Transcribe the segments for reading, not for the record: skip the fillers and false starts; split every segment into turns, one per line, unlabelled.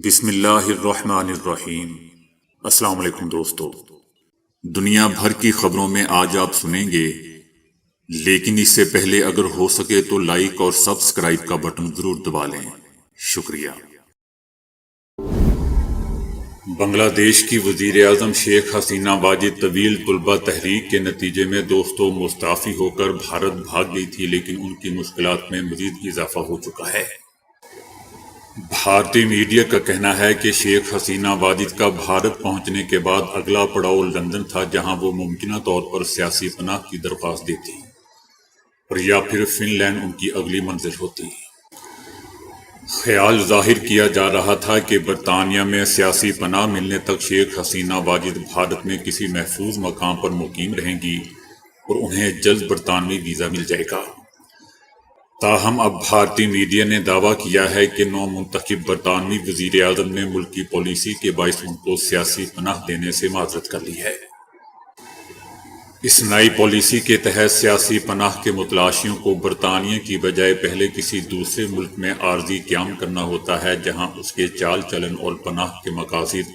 بسم اللہ الرحمن الرحیم۔ السلام علیکم دوستو، دنیا بھر کی خبروں میں آج آپ سنیں گے، لیکن اس سے پہلے اگر ہو سکے تو لائک اور سبسکرائب کا بٹن ضرور دبا لیں۔ شکریہ۔ بنگلہ دیش کی وزیر اعظم شیخ حسینہ واجد طویل طلبہ تحریک کے نتیجے میں دوستوں مستعفی ہو کر بھارت بھاگ گئی تھی، لیکن ان کی مشکلات میں مزید اضافہ ہو چکا ہے۔ بھارتی میڈیا کا کہنا ہے کہ شیخ حسینہ واجد کا بھارت پہنچنے کے بعد اگلا پڑاؤ لندن تھا، جہاں وہ ممکنہ طور پر سیاسی پناہ کی درخواست دیتی اور یا پھر فن لینڈ ان کی اگلی منزل ہوتی۔ خیال ظاہر کیا جا رہا تھا کہ برطانیہ میں سیاسی پناہ ملنے تک شیخ حسینہ واجد بھارت میں کسی محفوظ مقام پر مقیم رہیں گی اور انہیں جلد برطانوی ویزا مل جائے گا۔ تاہم اب بھارتی میڈیا نے دعویٰ کیا ہے کہ نو منتخب برطانوی وزیر اعظم نے ملک کی پالیسی کے باعث ان کو سیاسی پناہ دینے سے معذرت کر لی ہے۔ اس نئی پالیسی کے تحت سیاسی پناہ کے متلاشیوں کو برطانیہ کی بجائے پہلے کسی دوسرے ملک میں عارضی قیام کرنا ہوتا ہے، جہاں اس کے چال چلن اور پناہ کے مقاصد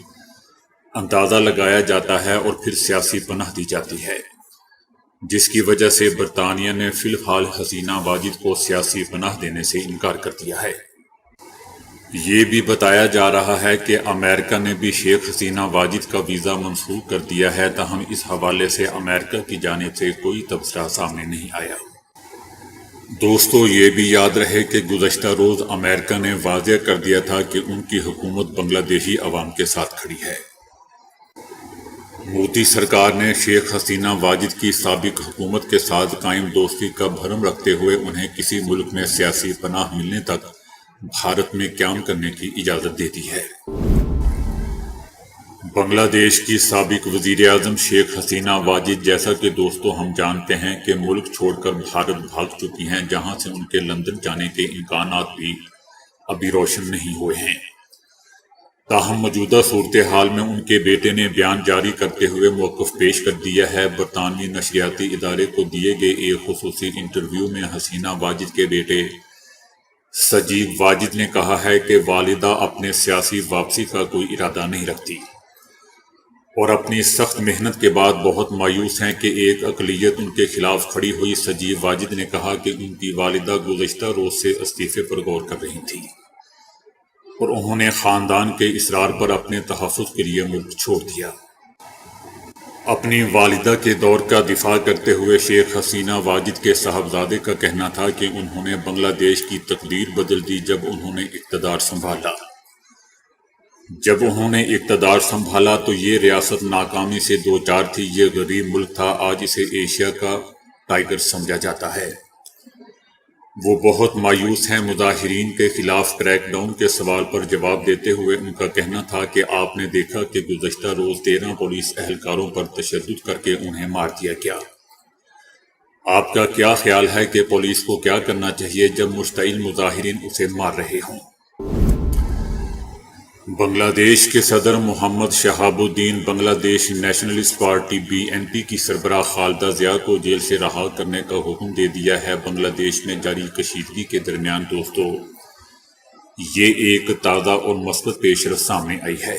اندازہ لگایا جاتا ہے اور پھر سیاسی پناہ دی جاتی ہے، جس کی وجہ سے برطانیہ نے فی الحال حسینہ واجد کو سیاسی پناہ دینے سے انکار کر دیا ہے۔ یہ بھی بتایا جا رہا ہے کہ امریکہ نے بھی شیخ حسینہ واجد کا ویزا منسوخ کر دیا ہے، تاہم اس حوالے سے امریکہ کی جانب سے کوئی تبصرہ سامنے نہیں آیا۔ دوستو، یہ بھی یاد رہے کہ گزشتہ روز امریکہ نے واضح کر دیا تھا کہ ان کی حکومت بنگلہ دیشی عوام کے ساتھ کھڑی ہے۔ مودی سرکار نے شیخ حسینہ واجد کی سابق حکومت کے ساتھ قائم دوستی کا بھرم رکھتے ہوئے انہیں کسی ملک میں سیاسی پناہ ملنے تک بھارت میں قیام کرنے کی اجازت دے دی ہے۔ بنگلہ دیش کی سابق وزیر اعظم شیخ حسینہ واجد، جیسا کہ دوستو ہم جانتے ہیں کہ ملک چھوڑ کر بھارت بھاگ چکی ہیں، جہاں سے ان کے لندن جانے کے امکانات بھی ابھی روشن نہیں ہوئے ہیں۔ تاہم موجودہ صورتحال میں ان کے بیٹے نے بیان جاری کرتے ہوئے موقف پیش کر دیا ہے۔ برطانوی نشریاتی ادارے کو دیے گئے ایک خصوصی انٹرویو میں حسینہ واجد کے بیٹے سجیو واجد نے کہا ہے کہ والدہ اپنے سیاسی واپسی کا کوئی ارادہ نہیں رکھتی اور اپنی سخت محنت کے بعد بہت مایوس ہیں کہ ایک اقلیت ان کے خلاف کھڑی ہوئی۔ سجیو واجد نے کہا کہ ان کی والدہ گزشتہ روز سے استعفے پر غور کر رہی تھی اور انہوں نے خاندان کے اصرار پر اپنے تحفظ کے لیے ملک چھوڑ دیا۔ اپنی والدہ کے دور کا دفاع کرتے ہوئے شیخ حسینہ واجد کے صاحبزادے کا کہنا تھا کہ انہوں نے بنگلہ دیش کی تقدیر بدل دی جب انہوں نے اقتدار سنبھالا۔ جب انہوں نے اقتدار سنبھالا تو یہ ریاست ناکامی سے دوچار تھی، یہ غریب ملک تھا، آج اسے ایشیا کا ٹائگر سمجھا جاتا ہے۔ وہ بہت مایوس ہیں۔ مظاہرین کے خلاف کریک ڈاؤن کے سوال پر جواب دیتے ہوئے ان کا کہنا تھا کہ آپ نے دیکھا کہ گزشتہ روز 13 پولیس اہلکاروں پر تشدد کر کے انہیں مار دیا گیا۔ آپ کا کیا خیال ہے کہ پولیس کو کیا کرنا چاہیے جب مشتعل مظاہرین اسے مار رہے ہوں؟ بنگلہ دیش کے صدر محمد شہاب الدین بنگلہ دیش نیشنلسٹ پارٹی BNP کی سربراہ خالدہ ضیاء کو جیل سے رہا کرنے کا حکم دے دیا ہے۔ بنگلہ دیش میں جاری کشیدگی کے درمیان دوستو یہ ایک تازہ اور مثبت پیشرفت سامنے آئی ہے۔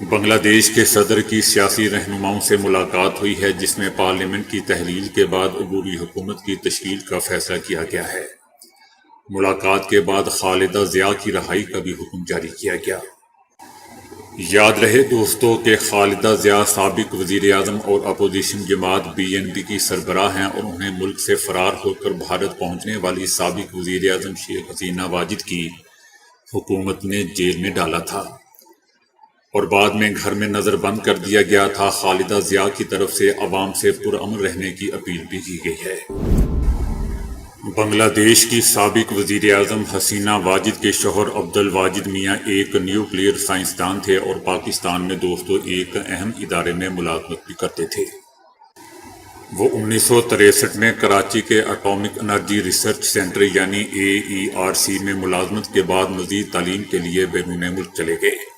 بنگلہ دیش کے صدر کی سیاسی رہنماؤں سے ملاقات ہوئی ہے، جس میں پارلیمنٹ کی تحلیل کے بعد عبوری حکومت کی تشکیل کا فیصلہ کیا گیا ہے۔ ملاقات کے بعد خالدہ ضیاء کی رہائی کا بھی حکم جاری کیا گیا۔ یاد رہے دوستو کہ خالدہ ضیاء سابق وزیر اعظم اور اپوزیشن جماعت BNP کی سربراہ ہیں اور انہیں ملک سے فرار ہو کر بھارت پہنچنے والی سابق وزیر اعظم شیخ حسینہ واجد کی حکومت نے جیل میں ڈالا تھا اور بعد میں گھر میں نظر بند کر دیا گیا تھا۔ خالدہ ضیاء کی طرف سے عوام سے پرامن رہنے کی اپیل بھی کی گئی ہے۔ بنگلہ دیش کی سابق وزیر اعظم حسینہ واجد کے شوہر عبدالواجد میاں ایک نیوکلیئر سائنسدان تھے اور پاکستان میں دوستو ایک اہم ادارے میں ملازمت بھی کرتے تھے۔ وہ 1963 میں کراچی کے اٹامک انرجی ریسرچ سینٹر یعنی AERC میں ملازمت کے بعد مزید تعلیم کے لیے بیرون ملک چلے گئے۔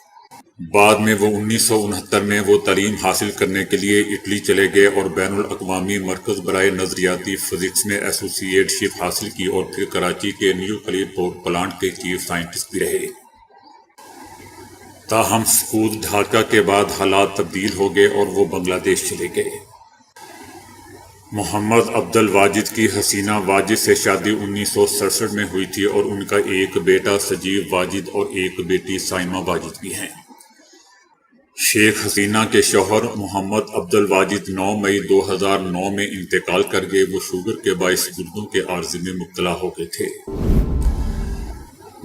بعد میں وہ 1969 میں وہ تعلیم حاصل کرنے کے لیے اٹلی چلے گئے اور بین الاقوامی مرکز برائے نظریاتی فزکس میں ایسوسی ایٹ شپ حاصل کی اور پھر کراچی کے نیوکلیئر پاور پلانٹ کے چیف سائنٹسٹ بھی رہے۔ تاہم سقوط ڈھاکہ کے بعد حالات تبدیل ہو گئے اور وہ بنگلہ دیش چلے گئے۔ محمد عبد الواجد کی حسینہ واجد سے شادی 1967 میں ہوئی تھی اور ان کا ایک بیٹا سجیو واجد اور ایک بیٹی سائمہ واجد بھی ہیں۔ شیخ حسینہ کے شوہر محمد عبد الواجد 9 مئی 2009 میں انتقال کر گئے۔ وہ شوگر کے باعث گردوں کے عارضے میں مبتلا ہو گئے تھے۔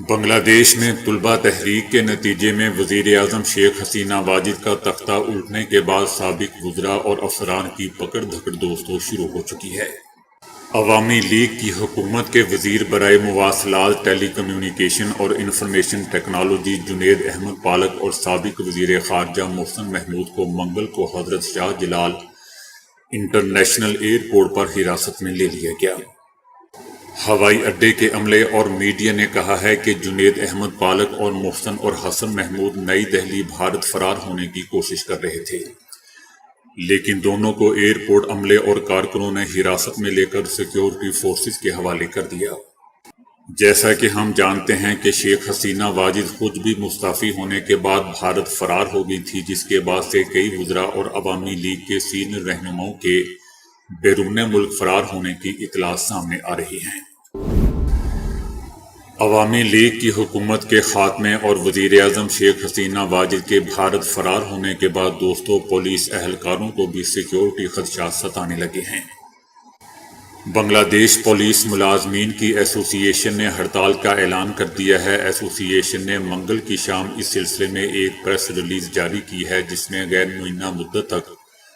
بنگلہ دیش میں طلبہ تحریک کے نتیجے میں وزیر اعظم شیخ حسینہ واجد کا تختہ الٹنے کے بعد سابق وزراء اور افسران کی پکڑ دھکڑ دوستوں شروع ہو چکی ہے۔ عوامی لیگ کی حکومت کے وزیر برائے مواصلات، ٹیلی کمیونیکیشن اور انفارمیشن ٹیکنالوجی جنید احمد پالک اور سابق وزیر خارجہ محسن محمود کو منگل کو حضرت شاہ جلال انٹرنیشنل ایئرپورٹ پر حراست میں لے لیا گیا۔ ہوائی اڈے کے عملے اور میڈیا نے کہا ہے کہ جنید احمد پالک اور محسن اور حسن محمود نئی دہلی بھارت فرار ہونے کی کوشش کر رہے تھے، لیکن دونوں کو ایئرپورٹ عملے اور کارکنوں نے حراست میں لے کر سیکیورٹی فورسز کے حوالے کر دیا۔ جیسا کہ ہم جانتے ہیں کہ شیخ حسینہ واجد خود بھی مستعفی ہونے کے بعد بھارت فرار ہو گئی تھی، جس کے بعد سے کئی وزراء اور عوامی لیگ کے سینئر رہنماؤں کے بیرون ملک فرار ہونے کی اطلاعات سامنے آ رہی ہیں۔ عوامی لیگ کی حکومت کے خاتمے اور وزیر اعظم شیخ حسینہ واجد کے بھارت فرار ہونے کے بعد دوستوں پولیس اہلکاروں کو بھی سیکیورٹی خدشات ستانے لگے ہیں۔ بنگلہ دیش پولیس ملازمین کی ایسوسی ایشن نے ہڑتال کا اعلان کر دیا ہے۔ ایسوسی ایشن نے منگل کی شام اس سلسلے میں ایک پریس ریلیز جاری کی ہے، جس میں غیر معینہ مدت تک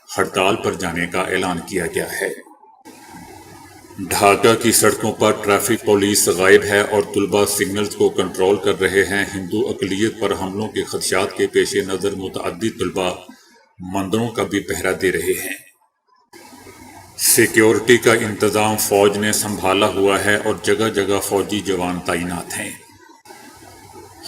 ہڑتال پر جانے کا اعلان کیا گیا ہے۔ ڈھاکہ کی سڑکوں پر ٹریفک پولیس غائب ہے اور طلبہ سگنلز کو کنٹرول کر رہے ہیں۔ ہندو اقلیت پر حملوں کے خدشات کے پیش نظر متعدد طلبہ مندروں کا بھی پہرا دے رہے ہیں۔ سیکیورٹی کا انتظام فوج نے سنبھالا ہوا ہے اور جگہ جگہ فوجی جوان تعینات ہیں۔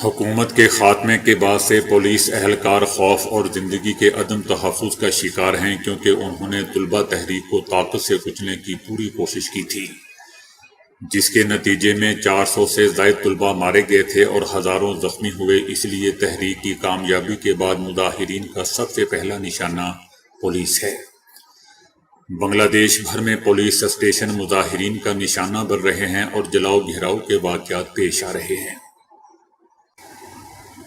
حکومت کے خاتمے کے بعد سے پولیس اہلکار خوف اور زندگی کے عدم تحفظ کا شکار ہیں، کیونکہ انہوں نے طلبہ تحریک کو طاقت سے کچلنے کی پوری کوشش کی تھی، جس کے نتیجے میں 400 سے زائد طلبہ مارے گئے تھے اور ہزاروں زخمی ہوئے۔ اس لیے تحریک کی کامیابی کے بعد مظاہرین کا سب سے پہلا نشانہ پولیس ہے۔ بنگلہ دیش بھر میں پولیس اسٹیشن مظاہرین کا نشانہ بن رہے ہیں اور جلاؤ گھیراؤ کے واقعات پیش آ رہے ہیں۔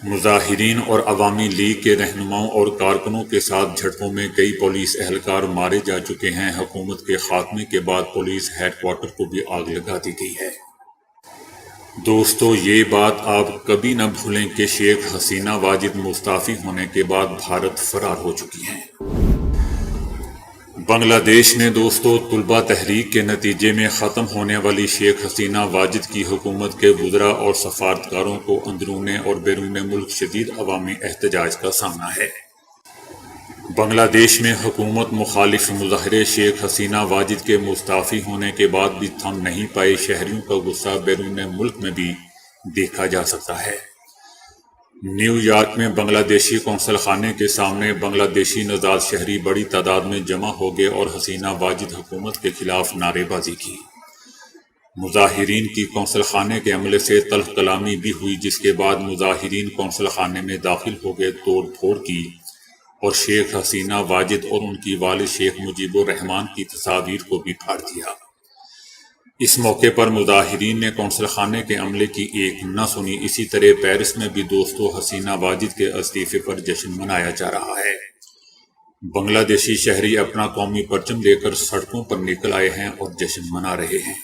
مظاہرین اور عوامی لیگ کے رہنماؤں اور کارکنوں کے ساتھ جھڑپوں میں کئی پولیس اہلکار مارے جا چکے ہیں۔ حکومت کے خاتمے کے بعد پولیس ہیڈ کوارٹر کو بھی آگ لگا دی گئی ہے۔ دوستو، یہ بات آپ کبھی نہ بھولیں کہ شیخ حسینہ واجد مستعفی ہونے کے بعد بھارت فرار ہو چکی ہیں۔ بنگلہ دیش میں دوستو طلبہ تحریک کے نتیجے میں ختم ہونے والی شیخ حسینہ واجد کی حکومت کے وزراء اور سفارتکاروں کو اندرون اور بیرون ملک شدید عوامی احتجاج کا سامنا ہے۔ بنگلہ دیش میں حکومت مخالف مظاہرے شیخ حسینہ واجد کے مستعفی ہونے کے بعد بھی تھم نہیں پائے۔ شہریوں کا غصہ بیرون ملک میں بھی دیکھا جا سکتا ہے۔ نیو یارک میں بنگلہ دیشی قونصل خانے کے سامنے بنگلہ دیشی نژاد شہری بڑی تعداد میں جمع ہو گئے اور حسینہ واجد حکومت کے خلاف نعرے بازی کی۔ مظاہرین کی قونصل خانے کے عملے سے تلخ کلامی بھی ہوئی، جس کے بعد مظاہرین قونصل خانے میں داخل ہو گئے، توڑ پھوڑ کی اور شیخ حسینہ واجد اور ان کی والد شیخ مجیب الرحمان کی تصاویر کو بھی پھاڑ دیا۔ اس موقع پر مظاہرین نے قونصل خانے کے عملے کی ایک نہ سنی۔ اسی طرح پیرس میں بھی دوستو حسینہ واجد کے استعفے پر جشن منایا جا رہا ہے۔ بنگلہ دیشی شہری اپنا قومی پرچم لے کر سڑکوں پر نکل آئے ہیں اور جشن منا رہے ہیں۔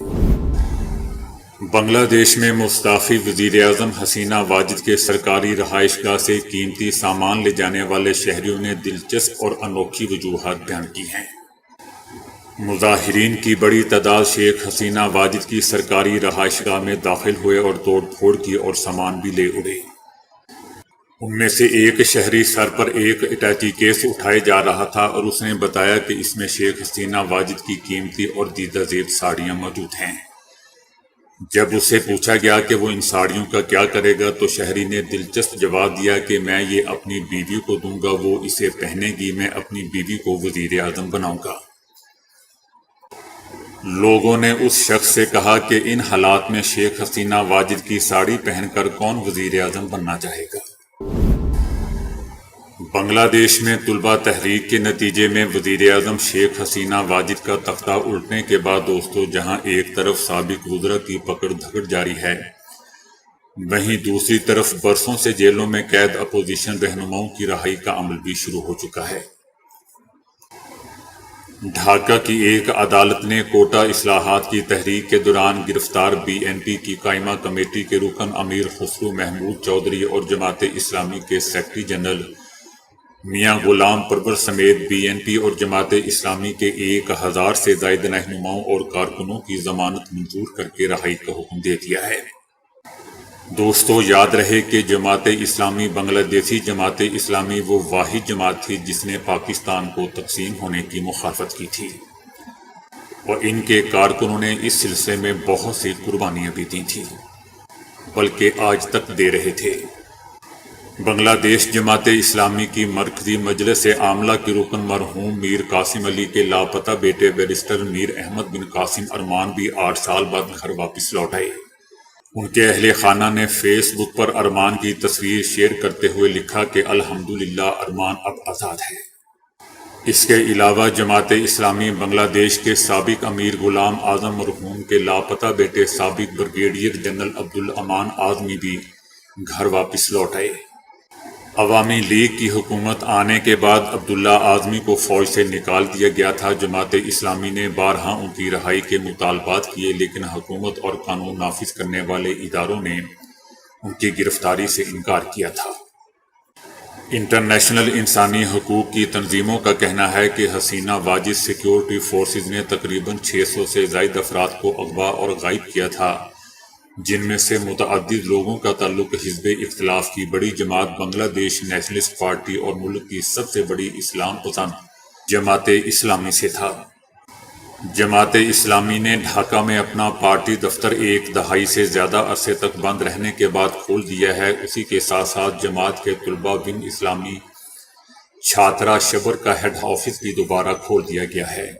بنگلہ دیش میں مستعفی وزیر اعظم حسینہ واجد کے سرکاری رہائش گاہ سے قیمتی سامان لے جانے والے شہریوں نے دلچسپ اور انوکھی وجوہات بیان کی ہیں۔ مظاہرین کی بڑی تعداد شیخ حسینہ واجد کی سرکاری رہائش گاہ میں داخل ہوئے اور توڑ پھوڑ کی اور سامان بھی لے اڑے۔ ان میں سے ایک شہری سر پر ایک اٹیچی کیس اٹھائے جا رہا تھا اور اس نے بتایا کہ اس میں شیخ حسینہ واجد کی قیمتی اور دیدہ زیب ساڑیاں موجود ہیں۔ جب اس سے پوچھا گیا کہ وہ ان ساڑیوں کا کیا کرے گا تو شہری نے دلچسپ جواب دیا کہ میں یہ اپنی بیوی کو دوں گا، وہ اسے پہنے گی، میں اپنی بیوی کو وزیر اعظم بناؤں گا۔ لوگوں نے اس شخص سے کہا کہ ان حالات میں شیخ حسینہ واجد کی ساڑی پہن کر کون وزیر اعظم بننا چاہے گا۔ بنگلہ دیش میں طلبہ تحریک کے نتیجے میں وزیر اعظم شیخ حسینہ واجد کا تختہ الٹنے کے بعد دوستو جہاں ایک طرف سابق وزراء کی پکڑ دھکڑ جاری ہے، وہیں دوسری طرف برسوں سے جیلوں میں قید اپوزیشن رہنماؤں کی رہائی کا عمل بھی شروع ہو چکا ہے۔ ڈھاکہ کی ایک عدالت نے کوٹا اصلاحات کی تحریک کے دوران گرفتار BNP کی قائمہ کمیٹی کے رکن امیر خسرو محمود چودھری اور جماعت اسلامی کے سیکرٹری جنرل میاں غلام پرور سمیت BNP اور جماعت اسلامی کے 1000 سے زائد رہنماؤں اور کارکنوں کی ضمانت منظور کر کے رہائی کا حکم دے دیا ہے۔ دوستو یاد رہے کہ جماعت اسلامی بنگلہ دیشی جماعت اسلامی وہ واحد جماعت تھی جس نے پاکستان کو تقسیم ہونے کی مخالفت کی تھی، اور ان کے کارکنوں نے اس سلسلے میں بہت سی قربانیاں بھی دی تھیں، بلکہ آج تک دے رہے تھے۔ بنگلہ دیش جماعت اسلامی کی مرکزی مجلس عاملہ کے رکن مرحوم میر قاسم علی کے لاپتہ بیٹے بیرسٹر میر احمد بن قاسم ارمان بھی 8 سال بعد گھر واپس لوٹ آئے۔ ان کے اہل خانہ نے فیس بک پر ارمان کی تصویر شیئر کرتے ہوئے لکھا کہ الحمدللہ ارمان اب آزاد ہے۔ اس کے علاوہ جماعت اسلامی بنگلہ دیش کے سابق امیر غلام اعظم مرحوم کے لاپتہ بیٹے سابق بریگیڈیئر جنرل عبدالامان اعظمی بھی گھر واپس لوٹ آئے۔ عوامی لیگ کی حکومت آنے کے بعد عبداللہ اعظمی کو فوج سے نکال دیا گیا تھا۔ جماعت اسلامی نے بارہا ان کی رہائی کے مطالبات کیے، لیکن حکومت اور قانون نافذ کرنے والے اداروں نے ان کی گرفتاری سے انکار کیا تھا۔ انٹرنیشنل انسانی حقوق کی تنظیموں کا کہنا ہے کہ حسینہ واجد سیکیورٹی فورسز نے تقریباً 600 سے زائد افراد کو اغوا اور غائب کیا تھا، جن میں سے متعدد لوگوں کا تعلق حزب اختلاف کی بڑی جماعت بنگلہ دیش نیشنلسٹ پارٹی اور ملک کی سب سے بڑی اسلام پسند جماعت اسلامی سے تھا۔ جماعت اسلامی نے ڈھاکہ میں اپنا پارٹی دفتر 1 دہائی سے زیادہ عرصے تک بند رہنے کے بعد کھول دیا ہے۔ اسی کے ساتھ ساتھ جماعت کے طلبہ ونگ اسلامی چھاترا شبر کا ہیڈ آفس بھی دوبارہ کھول دیا گیا ہے۔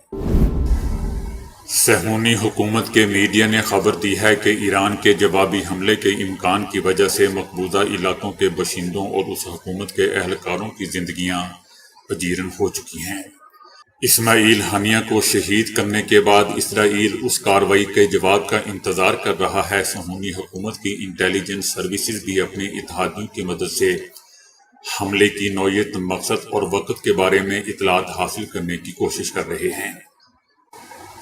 صہیونی حکومت کے میڈیا نے خبر دی ہے کہ ایران کے جوابی حملے کے امکان کی وجہ سے مقبوضہ علاقوں کے باشندوں اور اس حکومت کے اہلکاروں کی زندگیاں پجیرن ہو چکی ہیں۔ اسماعیل ہنیہ کو شہید کرنے کے بعد اسرائیل اس کارروائی کے جواب کا انتظار کر رہا ہے۔ صہیونی حکومت کی انٹیلیجنس سروسز بھی اپنے اتحادیوں کی مدد سے حملے کی نوعیت، مقصد اور وقت کے بارے میں اطلاعات حاصل کرنے کی کوشش کر رہے ہیں۔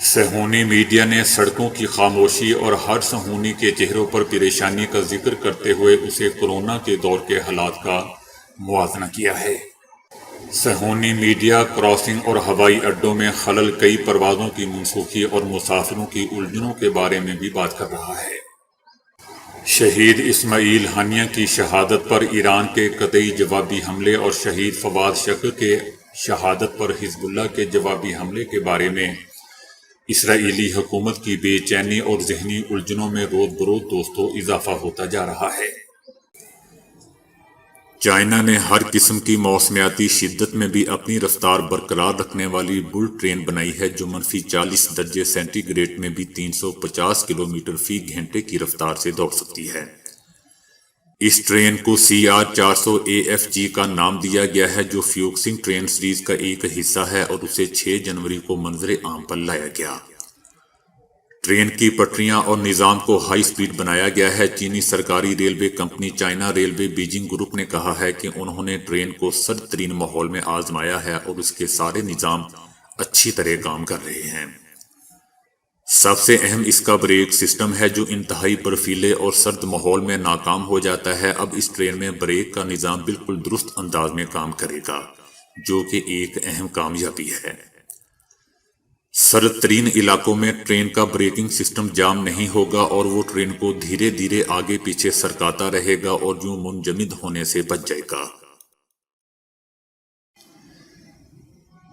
صہیونی میڈیا نے سڑکوں کی خاموشی اور ہر صہیونی کے چہروں پر پریشانی کا ذکر کرتے ہوئے اسے کورونا کے دور کے حالات کا موازنہ کیا ہے۔ صہیونی میڈیا کراسنگ اور ہوائی اڈوں میں خلل، کئی پروازوں کی منسوخی اور مسافروں کی الجھنوں کے بارے میں بھی بات کر رہا ہے۔ شہید اسماعیل ہنیہ کی شہادت پر ایران کے قطعی جوابی حملے اور شہید فواد شکر کے شہادت پر حزب اللہ کے جوابی حملے کے بارے میں اسرائیلی حکومت کی بے چینی اور ذہنی الجھنوں میں روز بروز دوستوں اضافہ ہوتا جا رہا ہے۔ چائنا نے ہر قسم کی موسمیاتی شدت میں بھی اپنی رفتار برقرار رکھنے والی بلٹ ٹرین بنائی ہے جو -40 درجے سینٹی گریڈ میں بھی 350 کلومیٹر فی گھنٹے کی رفتار سے دوڑ سکتی ہے۔ اس ٹرین کو CR400 AFG کا نام دیا گیا ہے، جو فیوکسنگ ٹرین سیریز کا ایک حصہ ہے اور اسے 6 جنوری کو منظر عام پر لایا گیا۔ ٹرین کی پٹریاں اور نظام کو ہائی سپیڈ بنایا گیا ہے۔ چینی سرکاری railway company China railway Beijing group نے کہا ہے کہ انہوں نے ٹرین کو سرد ترین ماحول میں آزمایا ہے اور اس کے سارے نظام اچھی طرح کام کر رہے ہیں۔ سب سے اہم اس کا بریک سسٹم ہے جو انتہائی برفیلے اور سرد ماحول میں ناکام ہو جاتا ہے۔ اب اس ٹرین میں بریک کا نظام بالکل درست انداز میں کام کرے گا، جو کہ ایک اہم کامیابی ہے۔ سرد ترین علاقوں میں ٹرین کا بریکنگ سسٹم جام نہیں ہوگا اور وہ ٹرین کو دھیرے دھیرے آگے پیچھے سرکاتا رہے گا اور یوں منجمد ہونے سے بچ جائے گا۔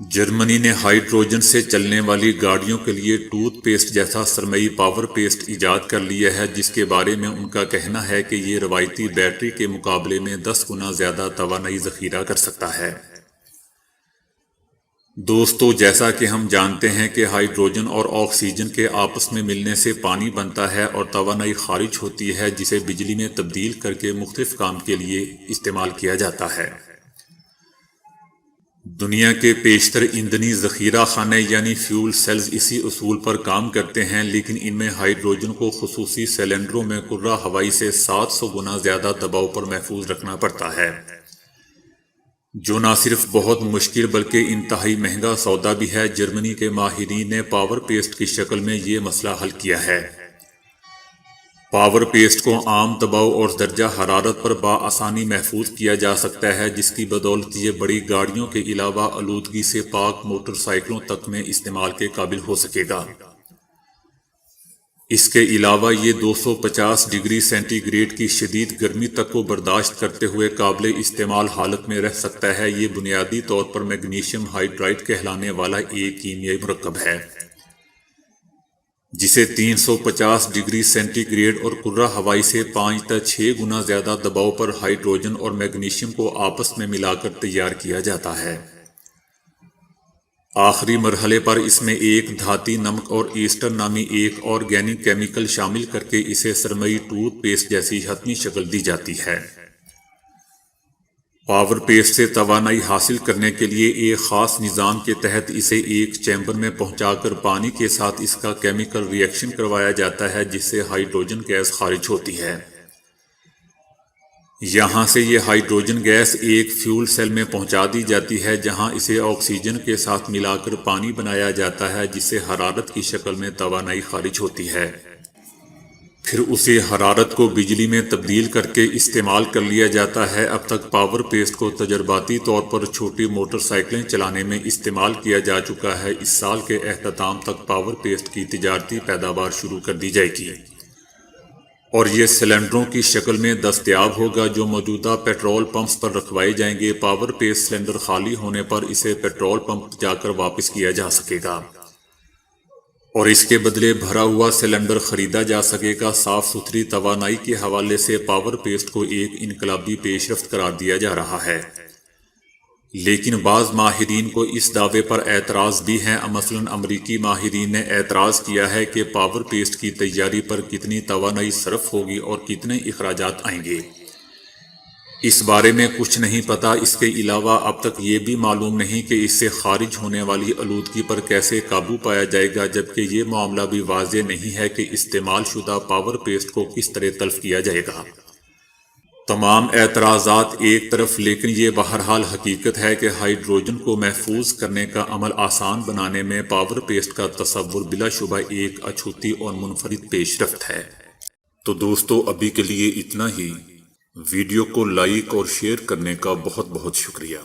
جرمنی نے ہائیڈروجن سے چلنے والی گاڑیوں کے لیے ٹوتھ پیسٹ جیسا سرمئی پاور پیسٹ ایجاد کر لیا ہے، جس کے بارے میں ان کا کہنا ہے کہ یہ روایتی بیٹری کے مقابلے میں 10 گنا زیادہ توانائی ذخیرہ کر سکتا ہے۔ دوستو، جیسا کہ ہم جانتے ہیں کہ ہائیڈروجن اور آکسیجن کے آپس میں ملنے سے پانی بنتا ہے اور توانائی خارج ہوتی ہے، جسے بجلی میں تبدیل کر کے مختلف کام کے لیے استعمال کیا جاتا ہے۔ دنیا کے بیشتر ایندھنی ذخیرہ خانے یعنی فیول سیلز اسی اصول پر کام کرتے ہیں، لیکن ان میں ہائیڈروجن کو خصوصی سلنڈروں میں کرہ ہوائی سے 700 گنا زیادہ دباؤ پر محفوظ رکھنا پڑتا ہے، جو نہ صرف بہت مشکل بلکہ انتہائی مہنگا سودا بھی ہے۔ جرمنی کے ماہرین نے پاور پیسٹ کی شکل میں یہ مسئلہ حل کیا ہے۔ پاور پیسٹ کو عام دباؤ اور درجہ حرارت پر بآسانی محفوظ کیا جا سکتا ہے، جس کی بدولت یہ بڑی گاڑیوں کے علاوہ آلودگی سے پاک موٹر سائیکلوں تک میں استعمال کے قابل ہو سکے گا۔ اس کے علاوہ یہ 250 ڈگری سینٹی گریڈ کی شدید گرمی تک کو برداشت کرتے ہوئے قابل استعمال حالت میں رہ سکتا ہے۔ یہ بنیادی طور پر میگنیشیم ہائیڈرائڈ کہلانے والا ایک کیمیائی مرکب ہے، جسے 350 ڈگری سینٹی گریڈ اور کرہ ہوائی سے 5 تا 6 گنا زیادہ دباؤ پر ہائیڈروجن اور میگنیشیم کو آپس میں ملا کر تیار کیا جاتا ہے۔ آخری مرحلے پر اس میں ایک دھاتی نمک اور ایسٹر نامی ایک آرگینک کیمیکل شامل کرکے اسے سرمئی ٹوتھ پیسٹ جیسی حتمی شکل دی جاتی ہے۔ پاور پیسٹ سے توانائی حاصل کرنے کے لیے ایک خاص نظام کے تحت اسے ایک چیمبر میں پہنچا کر پانی کے ساتھ اس کا کیمیکل ری ایکشن کروایا جاتا ہے، جس سے ہائیڈروجن گیس خارج ہوتی ہے۔ یہاں سے یہ ہائیڈروجن گیس ایک فیول سیل میں پہنچا دی جاتی ہے، جہاں اسے آکسیجن کے ساتھ ملا کر پانی بنایا جاتا ہے، جس سے حرارت کی شکل میں توانائی خارج ہوتی ہے۔ پھر اسی حرارت کو بجلی میں تبدیل کر کے استعمال کر لیا جاتا ہے۔ اب تک پاور پیسٹ کو تجرباتی طور پر چھوٹی موٹر سائیکلیں چلانے میں استعمال کیا جا چکا ہے۔ اس سال کے اختتام تک پاور پیسٹ کی تجارتی پیداوار شروع کر دی جائے گی اور یہ سلنڈروں کی شکل میں دستیاب ہوگا، جو موجودہ پیٹرول پمپس پر رکھوائے جائیں گے۔ پاور پیسٹ سلنڈر خالی ہونے پر اسے پیٹرول پمپ جا کر واپس کیا جا سکے گا اور اس کے بدلے بھرا ہوا سلنڈر خریدا جا سکے گا۔ صاف ستھری توانائی کے حوالے سے پاور پیسٹ کو ایک انقلابی پیش رفت قرار دیا جا رہا ہے، لیکن بعض ماہرین کو اس دعوے پر اعتراض بھی ہیں۔ مثلاً امریکی ماہرین نے اعتراض کیا ہے کہ پاور پیسٹ کی تیاری پر کتنی توانائی صرف ہوگی اور کتنے اخراجات آئیں گے، اس بارے میں کچھ نہیں پتا۔ اس کے علاوہ اب تک یہ بھی معلوم نہیں کہ اس سے خارج ہونے والی آلودگی پر کیسے قابو پایا جائے گا، جبکہ یہ معاملہ بھی واضح نہیں ہے کہ استعمال شدہ پاور پیسٹ کو کس طرح تلف کیا جائے گا۔ تمام اعتراضات ایک طرف، لیکن یہ بہرحال حقیقت ہے کہ ہائیڈروجن کو محفوظ کرنے کا عمل آسان بنانے میں پاور پیسٹ کا تصور بلا شبہ ایک اچھوتی اور منفرد پیش رفت ہے۔ تو دوستو، ابھی کے لیے اتنا ہی۔ ویڈیو کو لائک اور شیئر کرنے کا بہت بہت شکریہ۔